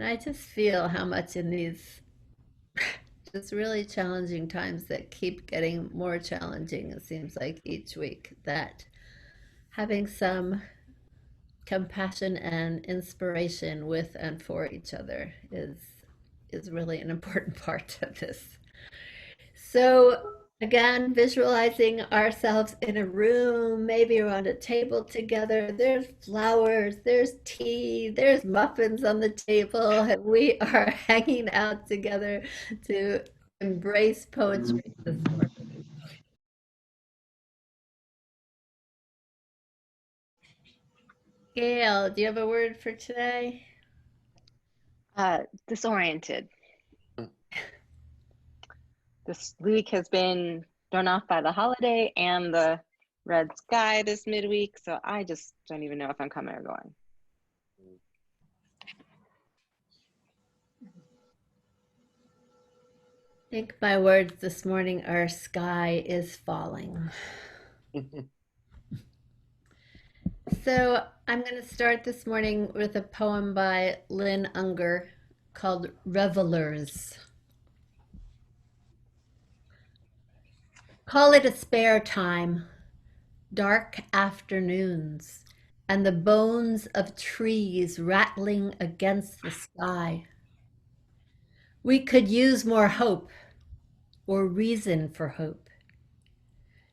And I just feel how much in these just really challenging times that keep getting more challenging, it seems like each week, that having some compassion and inspiration with and for each other is really an important part of this. So again, visualizing ourselves in a room, maybe around a table together. There's flowers, there's tea, there's muffins on the table, and we are hanging out together to embrace poetry this morning. Gail, do you have a word for today? Disoriented. This week has been thrown off by the holiday and the red sky this midweek, so I just don't even know if I'm coming or going. I think my words this morning are sky is falling. So I'm going to start this morning with a poem by Lynn Unger called Revelers. Call it a spare time, dark afternoons, and the bones of trees rattling against the sky. We could use more hope or reason for hope.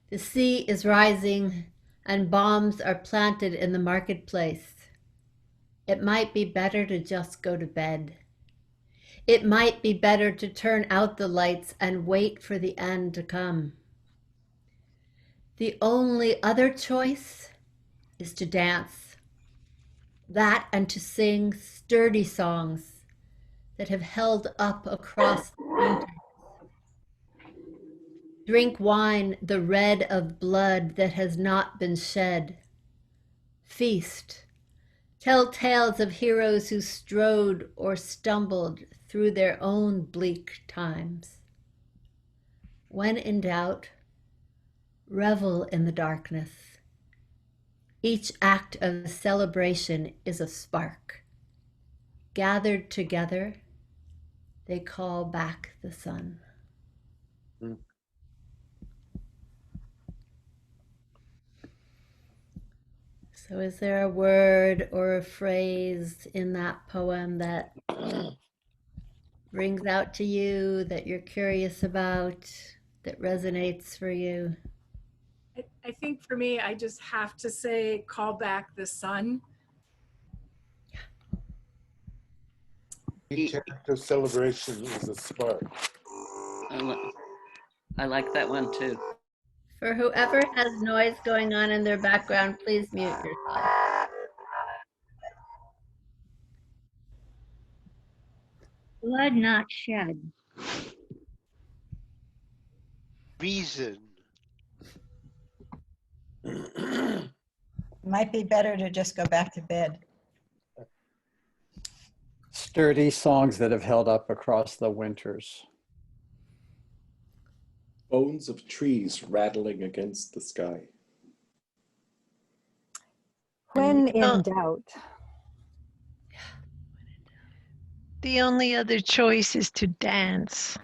The sea is rising and bombs are planted in the marketplace. It might be better to just go to bed. It might be better to turn out the lights and wait for the end to come. The only other choice is to dance. That and to sing sturdy songs that have held up across the winter. Drink wine, the red of blood that has not been shed. Feast. Tell tales of heroes who strode or stumbled through their own bleak times. When in doubt, revel in the darkness. Each act of celebration is a spark. Gathered together, they call back the sun. Mm. So, is there a word or a phrase in that poem that rings out to you, that you're curious about, that resonates for you? I think for me, I just have to say, call back the sun. Each act of celebration is a spark. I like that one too. For whoever has noise going on in their background, please mute yourself. Blood not shed. Reason. Might be better to just go back to bed. Sturdy songs that have held up across the winters. Bones of trees rattling against the sky. When in doubt. The only other choice is to dance.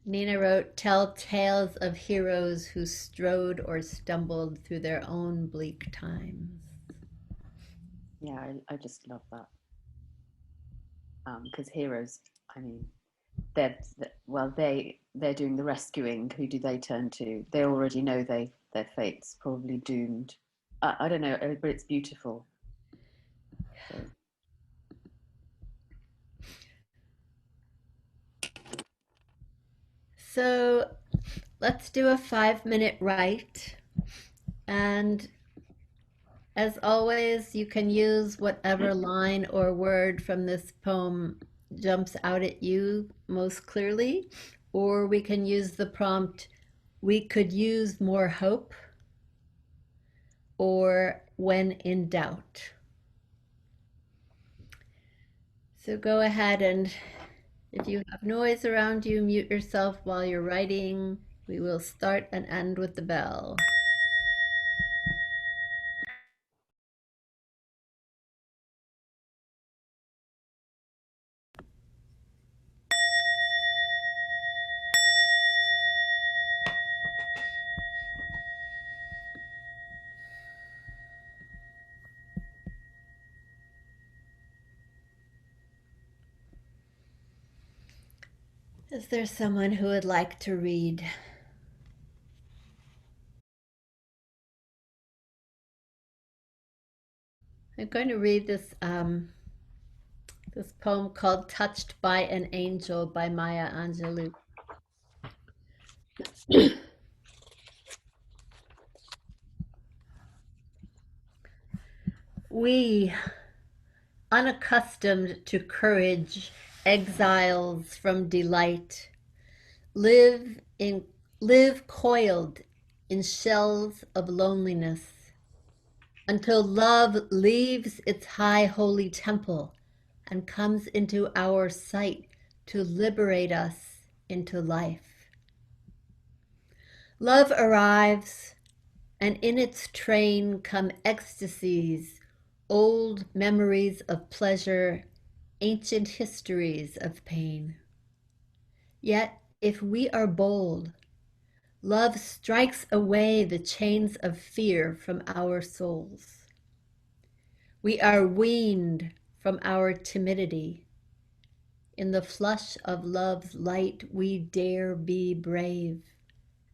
Nina wrote, tell tales of heroes who strode or stumbled through their own bleak times. Yeah, I just love that. Because heroes, I mean, they're doing the rescuing. Who do they turn to? They already know their fate's probably doomed. I don't know, but it's beautiful. So. So let's do a 5-minute write. And as always, you can use whatever line or word from this poem jumps out at you most clearly, or we can use the prompt, we could use more hope, or when in doubt. So go ahead, and if you have noise around you, mute yourself while you're writing. We will start and end with the bell. Is there someone who would like to read? I'm going to read this poem called Touched by an Angel by Maya Angelou. We, unaccustomed to courage, exiles from delight, live coiled in shells of loneliness until love leaves its high holy temple and comes into our sight to liberate us into life. Love arrives, and in its train come ecstasies, old memories of pleasure, ancient histories of pain. Yet, if we are bold, love strikes away the chains of fear from our souls. We are weaned from our timidity. In the flush of love's light, we dare be brave.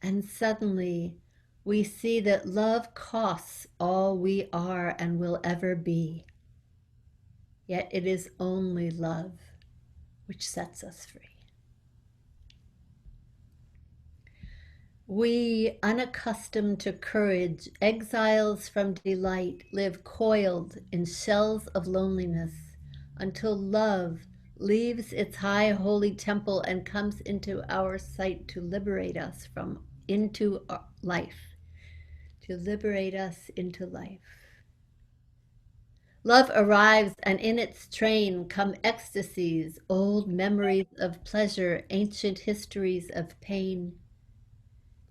And suddenly, we see that love costs all we are and will ever be. Yet it is only love which sets us free. We, unaccustomed to courage, exiles from delight, live coiled in shells of loneliness until love leaves its high holy temple and comes into our sight to liberate us into life, to liberate us into life. Love arrives, and in its train come ecstasies, old memories of pleasure, ancient histories of pain.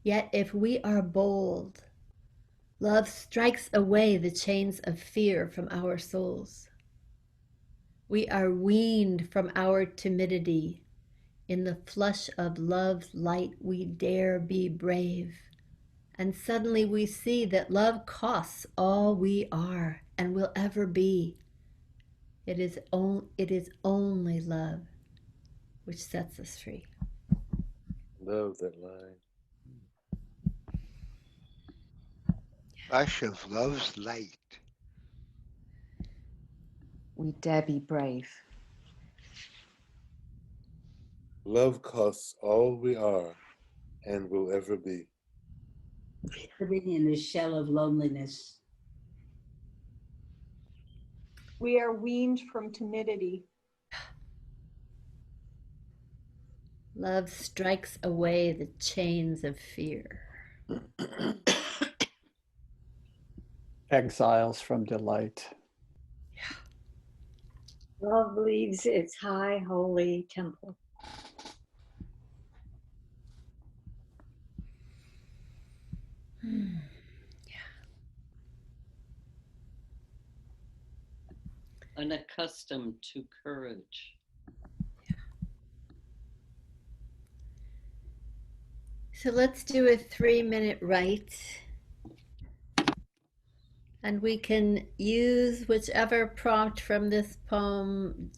Yet if we are bold, love strikes away the chains of fear from our souls. We are weaned from our timidity. In the flush of love's light, we dare be brave. And suddenly we see that love costs all we are and will ever be. It is only love which sets us free. Love that line. Flash of love's light. We dare be brave. Love costs all we are and will ever be. Living in a shell of loneliness. We are weaned from timidity. Love strikes away the chains of fear. Exiles from delight. Love leaves its high holy temple. Unaccustomed to courage. So let's do a 3-minute write. And we can use whichever prompt from this poem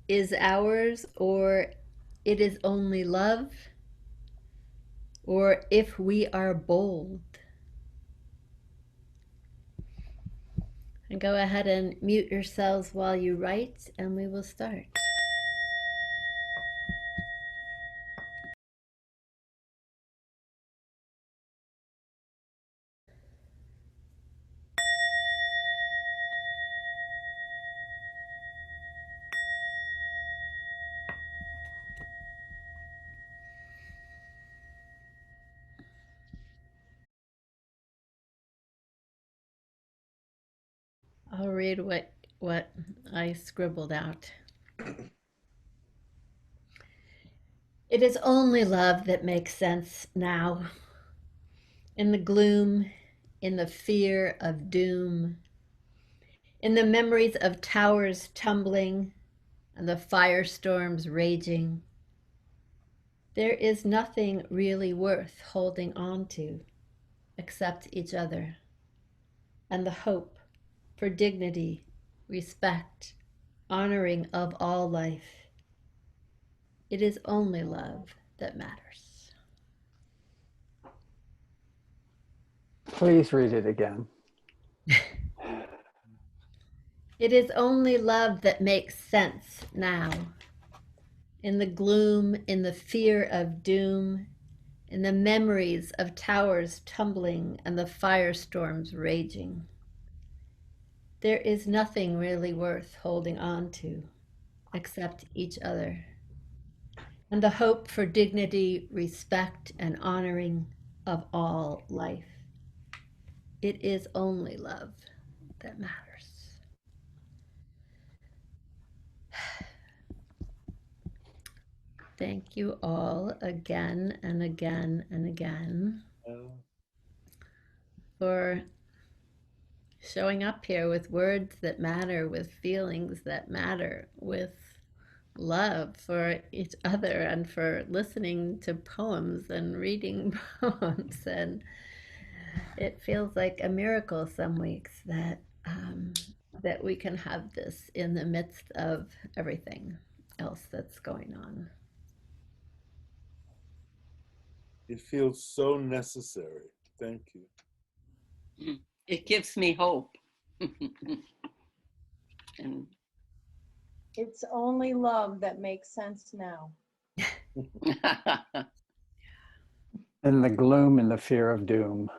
is ours, or it is only love, or if we are bold. And go ahead and mute yourselves while you write, and we will start. I'll read what I scribbled out. It is only love that makes sense now. In the gloom, in the fear of doom, in the memories of towers tumbling and the firestorms raging, there is nothing really worth holding on to except each other and the hope for dignity, respect, honoring of all life. It is only love that matters. Please read it again. It is only love that makes sense now. In the gloom, in the fear of doom, in the memories of towers tumbling and the firestorms raging. There is nothing really worth holding on to except each other, and the hope for dignity, respect, and honoring of all life. It is only love that matters. Thank you all again and again and again for showing up here with words that matter, with feelings that matter, with love for each other, and for listening to poems and reading poems. And it feels like a miracle some weeks that that we can have this in the midst of everything else that's going on. It feels so necessary. Thank you. It gives me hope. And It's only love that makes sense now. In the gloom and the fear of doom.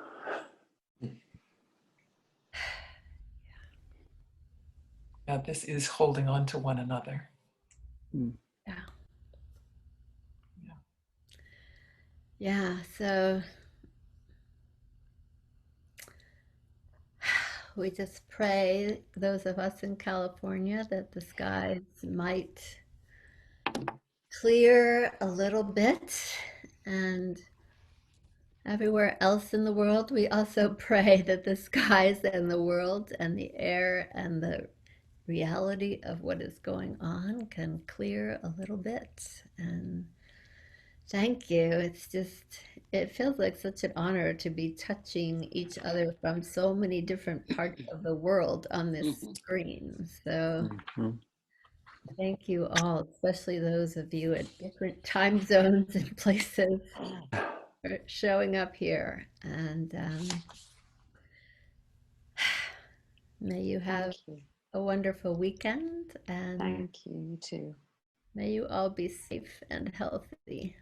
Yeah, this is holding on to one another. Yeah. Yeah, so we just pray, those of us in California, that the skies might clear a little bit. And everywhere else in the world, we also pray that the skies and the world and the air and the reality of what is going on can clear a little bit. And thank you. It's just, it feels like such an honor to be touching each other from so many different parts of the world on this screen. So thank you all, especially those of you at different time zones and places, for showing up here. And may you have a wonderful weekend. And thank you, you too. may you all be safe and healthy.